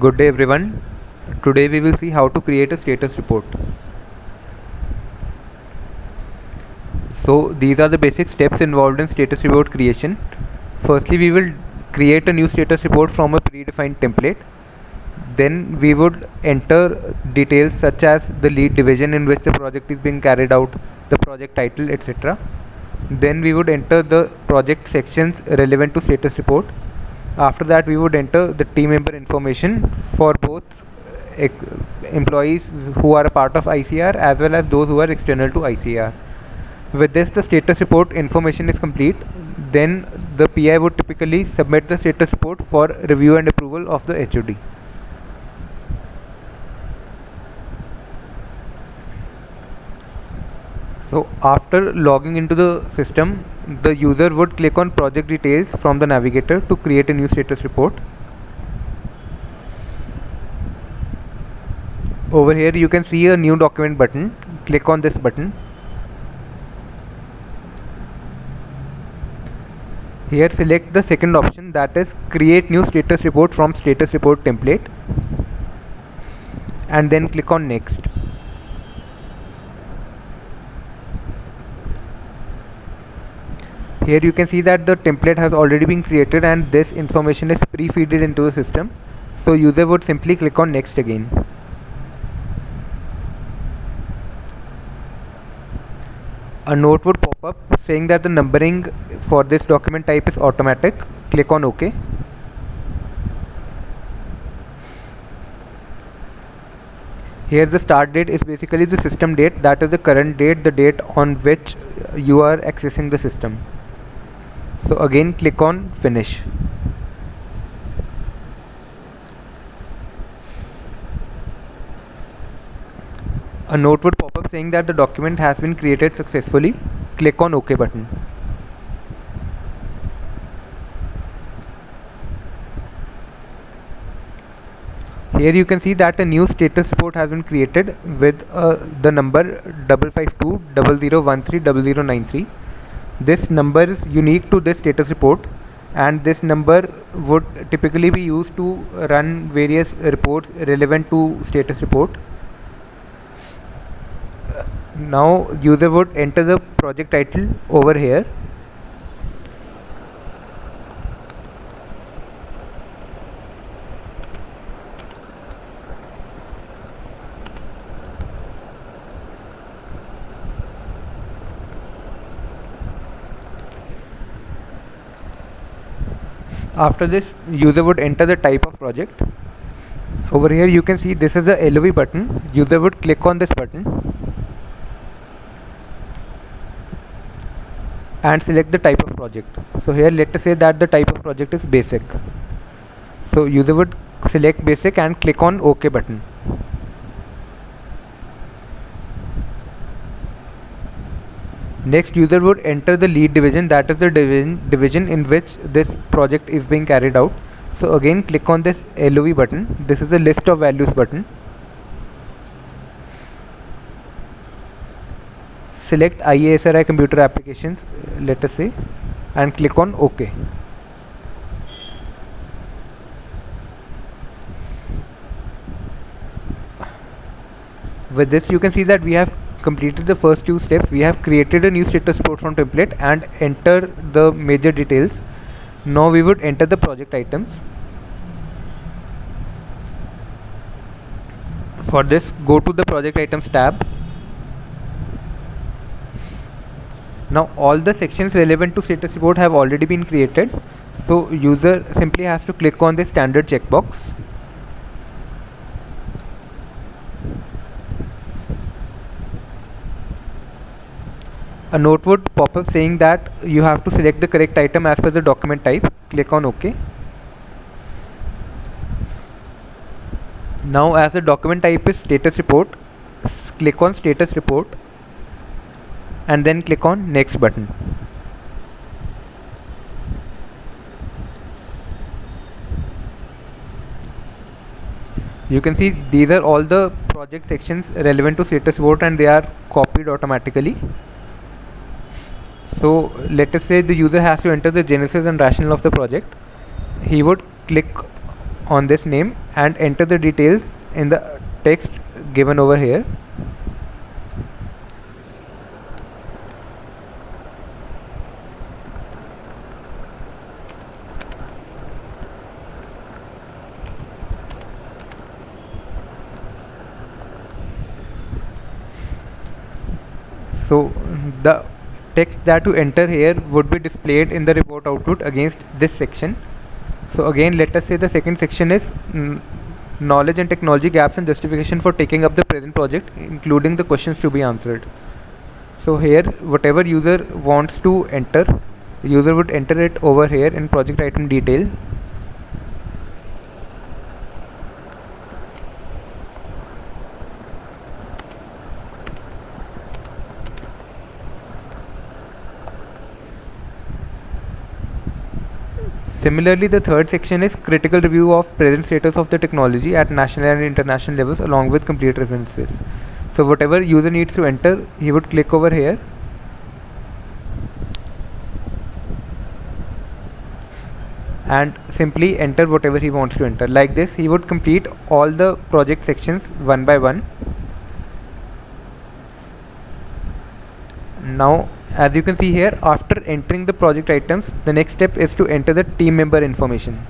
Good day everyone. Today we will see how to create a status report. So these are the basic steps involved in status report creation. Firstly, we will create a new status report from a predefined template. Then we would enter details such as the lead division in which the project is being carried out, the project title, etc. Then we would enter the project sections relevant to status report. After that, we would enter the team member information for both employees who are a part of ICR as well as those who are external to ICR. With this, the status report information is complete. Then the PI would typically submit the status report for review and approval of the HOD. So after logging into the system, the user would click on project details from the navigator to create a new status report. Over here you can see a new document button. Click on this button. Here select the second option, that is create new status report from status report template, and then click on next. Here you can see that the template has already been created and this information is pre-feeded into the system. So user would simply click on next again. A note would pop up saying that the numbering for this document type is automatic. Click on OK. Here the start date is basically the system date, that is the current date, the date on which you are accessing the system. So again click on finish. A note would pop up saying that the document has been created successfully. Click on OK button. Here you can see that a new status report has been created with the number 55200130093. This number is unique to this status report, and this number would typically be used to run various reports relevant to status report. Now user would enter the project title over here. After this, user would enter the type of project. Over here you can see this is the LOV button. User would click on this button and select the type of project. So here let us say that the type of project is basic. So user would select basic and click on OK button. Next, user would enter the lead division, that is the division in which this project is being carried out. So again click on this LOV button. This is the list of values button. Select IASRI computer applications, let us say, and click on OK. With this you can see that we have completed the first two steps. We have created a new status report from template and enter the major details. Now we would enter the project items. For this, go to the project items tab. Now all the sections relevant to status report have already been created, so user simply has to click on the standard checkbox. A note would pop up saying that you have to select the correct item as per the document type. Click on OK. Now as the document type is status report, click on status report and then click on next button. You can see these are all the project sections relevant to status report and they are copied automatically. So let us say the user has to enter the genesis and rationale of the project. He would click on this name and enter the details in the text given over here. So the text that you enter here would be displayed in the report output against this section. So again, let us say the second section is knowledge and technology gaps and justification for taking up the present project, including the questions to be answered. So here, whatever user wants to enter, user would enter it over here in project item detail. Similarly, the third section is critical review of present status of the technology at national and international levels along with complete references. So whatever user needs to enter, he would click over here and simply enter whatever he wants to enter. Like this, he would complete all the project sections one by one. Now, as you can see here, after entering the project items, the next step is to enter the team member information.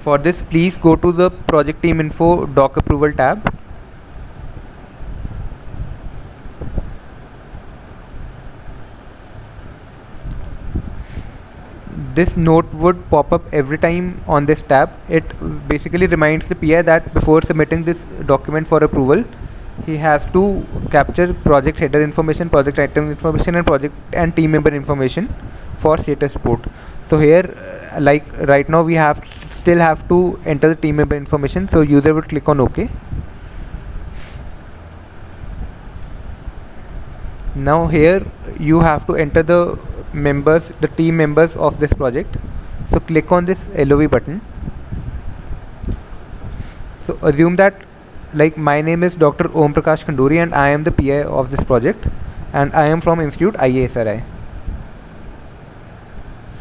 For this, please go to the project team info doc approval tab. This note would pop up every time on this tab. It basically reminds the PI that before submitting this document for approval, he has to capture project header information, project item information, and project and team member information for status report. So here, like right now, we still have to enter the team member information. So user would click on OK. Now here you have to enter the team members of this project. So click on this LOV button. So assume that like my name is Dr. Om Prakash Khanduri and I am the PI of this project and I am from Institute IASRI.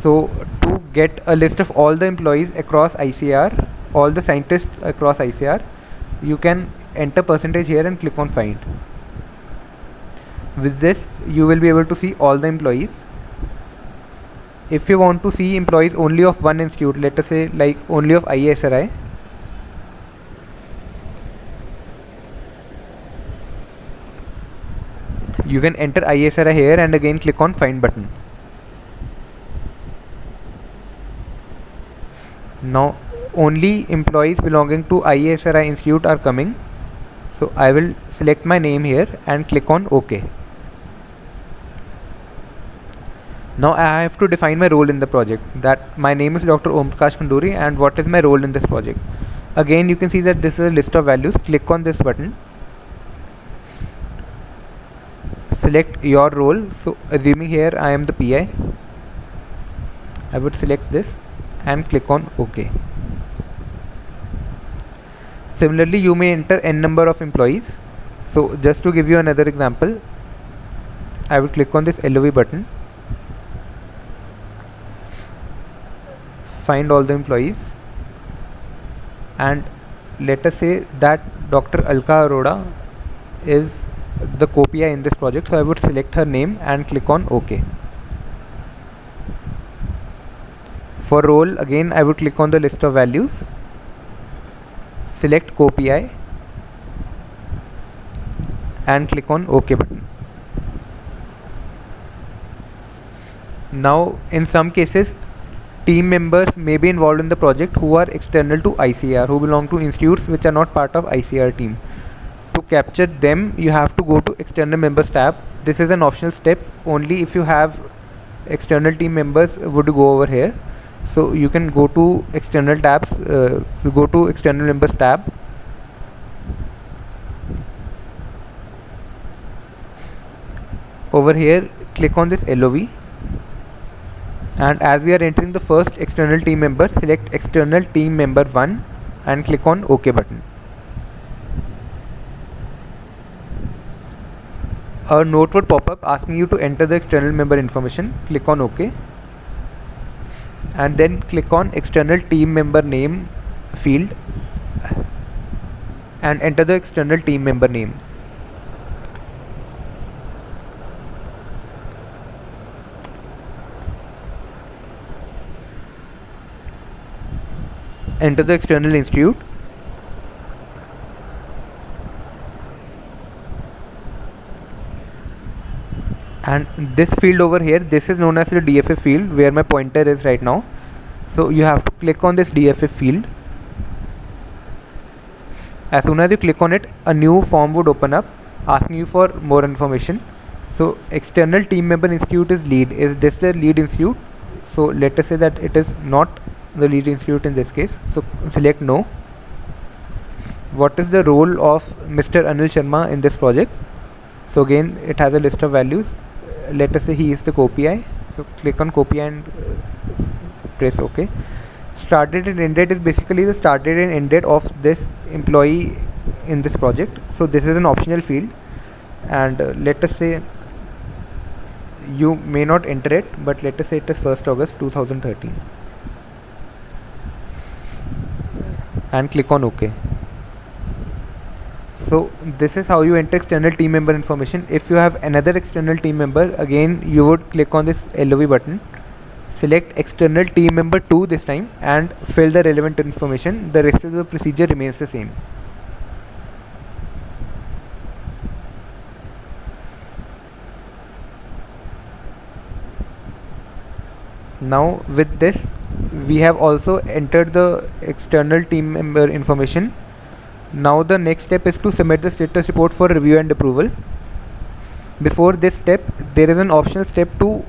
So to get a list of all the employees across ICR, all the scientists across ICR, you can enter percentage here and click on find. With this, you will be able to see all the employees. If you want to see employees only of one institute, let us say like only of IASRI, you can enter IASRI here and again click on find button. Now only employees belonging to IASRI institute are coming. So I will select my name here and click on OK. Now I have to define my role in the project, that my name is Dr. Om Prakash Khanduri and what is my role in this project. Again, you can see that this is a list of values. Click on this button. Select your role. So assuming here I am the PI, I would select this and click on OK. Similarly, you may enter n number of employees. So just to give you another example, I will click on this LOV button, find all the employees, and let us say that Dr. Alka Arora is the co-PI in this project. So I would select her name and click on OK. For role, again I would click on the list of values, select co-PI and click on OK button. Now in some cases, team members may be involved in the project who are external to ICR, who belong to institutes which are not part of ICR team. To capture them, you have to go to external members tab. This is an optional step. Only if you have external team members would go over here. So you can go to external tabs, go to external members tab. Over here, click on this LOV. And as we are entering the first external team member, select external team member 1 and click on OK button. A note would pop up asking you to enter the external member information. Click on OK. and then click on external team member name field and enter the external team member name. Enter the external institute. And this field over here, this is known as the DFF field where my pointer is right now. So you have to click on this DFF field. As soon as you click on it, a new form would open up asking you for more information. So external team member institute is lead. Is this the lead institute? So let us say that it is not the lead institute in this case. So select no. What is the role of Mr. Anil Sharma in this project? So again, it has a list of values. Let us say he is the co-PI. So click on co-PI and press OK. Started and end date is basically the start date and end date of this employee in this project. So this is an optional field, and let us say you may not enter it, but let us say it is 1st August 2013 and click on OK. So this is how you enter external team member information. If you have another external team member, again you would click on this LOV button, select external team member 2 this time and fill the relevant information. The rest of the procedure remains the same. Now with this, we have also entered the external team member information. Now the next step is to submit the status report for review and approval. Before this step, there is an optional step to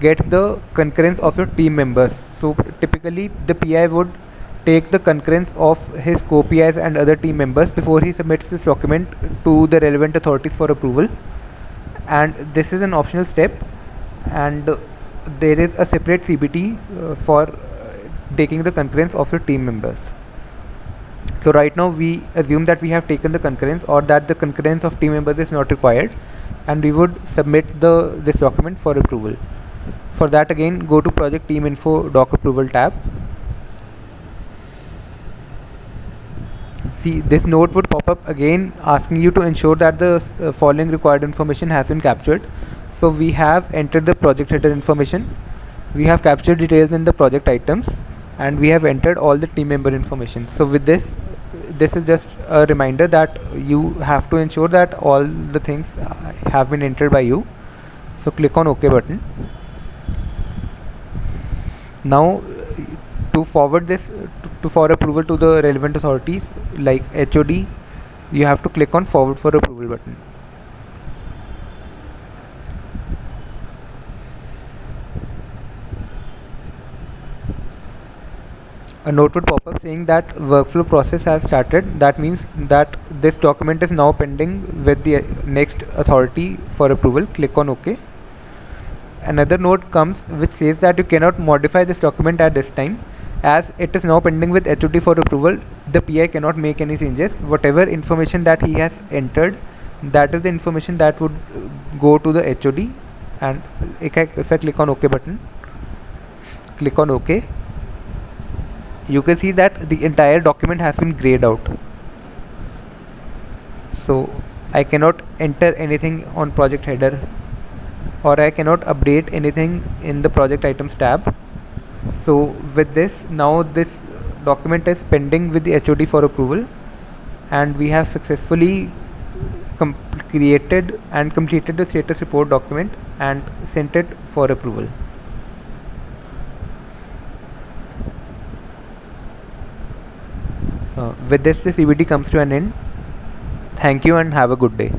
get the concurrence of your team members. So typically the PI would take the concurrence of his co-PIs and other team members before he submits this document to the relevant authorities for approval, and this is an optional step, and there is a separate CBT for taking the concurrence of your team members. So right now we assume that we have taken the concurrence, or that the concurrence of team members is not required, and we would submit this document for approval. For that, again go to project team info doc approval tab. See, this note would pop up again asking you to ensure that the following required information has been captured. So we have entered the project header information, we have captured details in the project items, and we have entered all the team member information. So with this is just a reminder that you have to ensure that all the things have been entered by you. So click on OK button. Now to forward this for approval to the relevant authorities like HOD, you have to click on forward for approval button. A note would pop up saying that workflow process has started. That means that this document is now pending with the next authority for approval. Click on OK. Another note comes which says that you cannot modify this document at this time, as it is now pending with HOD for approval. The PI cannot make any changes. Whatever information that he has entered, that is the information that would go to the HOD. And if I click on OK button, click on OK, you can see that the entire document has been grayed out. So I cannot enter anything on project header, or I cannot update anything in the project items tab. So with this, now this document is pending with the HOD for approval, and we have successfully created and completed the status report document and sent it for approval. With this, the CBT comes to an end. Thank you and have a good day.